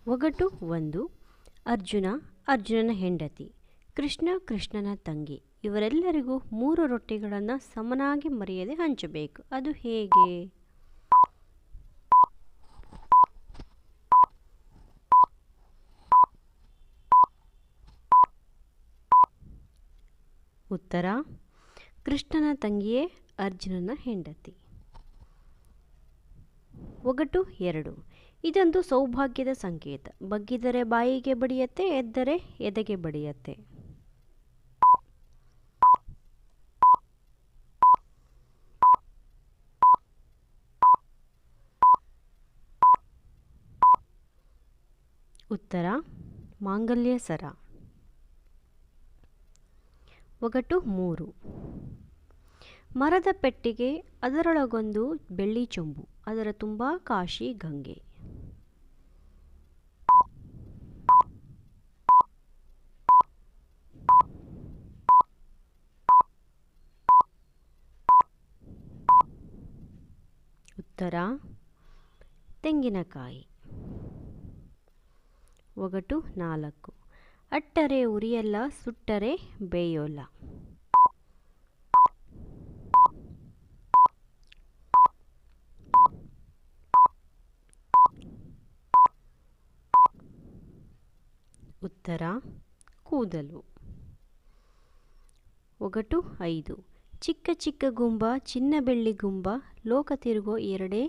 ಒಗಟು 1. ಅರ್ಜುನ, ಅರ್ಜುನನ ಹೆಂಡತಿ, ಕೃಷ್ಣ, ಕೃಷ್ಣನ ತಂಗಿ ಇವರೆಲ್ಲರಿಗೂ 3 ರೊಟ್ಟಿಗಳನ್ನು ಸಮನಾಗಿ ಮರೆಯದೆ ಹಂಚಬೇಕು. ಅದು ಹೇಗೆ? ಉತ್ತರ: ಕೃಷ್ಣನ ತಂಗಿಯೇ ಅರ್ಜುನನ ಹೆಂಡತಿ. ಒಗಟು 2. ಇದೊಂದು ಸೌಭಾಗ್ಯದ ಸಂಕೇತ. ಬಗ್ಗಿದರೆ ಬಾಯಿಗೆ ಬಡಿಯತ್ತೆ, ಎದ್ದರೆ ಎದೆಗೆ ಬಡಿಯತ್ತೆ. ಉತ್ತರ: ಮಾಂಗಲ್ಯ ಸರ. ಒಗಟು 3. ಮರದ ಪೆಟ್ಟಿಗೆ, ಅದರೊಳಗೊಂದು ಬೆಳ್ಳಿ ಚೊಂಬು, ಅದರ ತುಂಬ ಕಾಶಿ ಗಂಗೆ. ಉತ್ತರ: ತೆಂಗಿನಕಾಯಿ. ಒಗಟು 4. ಅಟ್ಟರೆ ಉರಿಯಲ್ಲ, ಸುಟ್ಟರೆ ಬೇಯೋಲ್ಲ. ಉತ್ತರ: ಕೂದಲು. ಒಗಟು 5. ಚಿಕ್ಕ ಚಿಕ್ಕ ಗುಂಬ, ಚಿನ್ನ ಬೆಳ್ಳಿ ಗುಂಬ, ಲೋಕ ತಿರುಗೋ ಎರಡೇ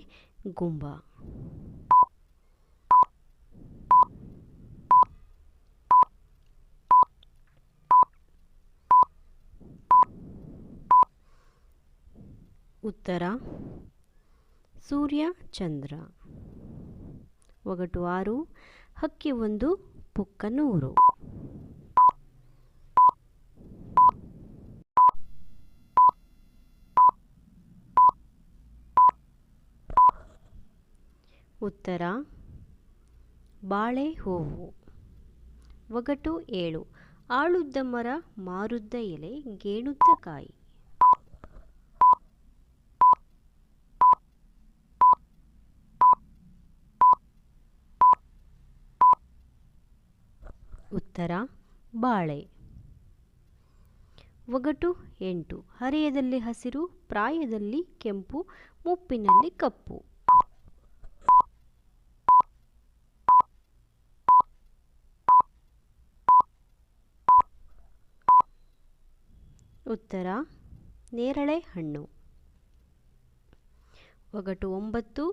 ಗುಂಬ. ಉತ್ತರ: ಸೂರ್ಯ ಚಂದ್ರ. ಒಗಟು 6. ಹಕ್ಕಿ ಒಂದು, ಪುಕ್ಕ 100. ಉತ್ತರ: ಬಾಳೆ ಹೂವು. ಒಗಟು 7. ಆಳುದ್ದ ಮರ, ಮಾರುದ್ದ ಎಲೆ, ಗೇಣುದ್ದ ಕಾಯಿ. ಉತ್ತರ: ಬಾಳೆ. ಒಗಟು 8. ಹರೆಯದಲ್ಲಿ ಹಸಿರು, ಪ್ರಾಯದಲ್ಲಿ ಕೆಂಪು, ಮುಪ್ಪಿನಲ್ಲಿ ಕಪ್ಪು. ಉತ್ತರ: ನೇರಳೆ ಹಣ್ಣು. ಒಗಟು 9.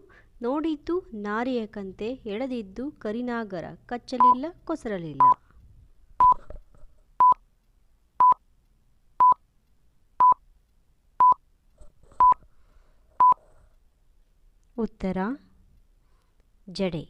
ನೋಡಿದ್ದು ನಾರಿಯ ಕಂತೆ, ಎಳೆದಿದ್ದು ಕರಿನಾಗರ, ಕಚ್ಚಲಿಲ್ಲ ಕೊಸರಲಿಲ್ಲ. ಉತ್ತರ: ಜಡೆ.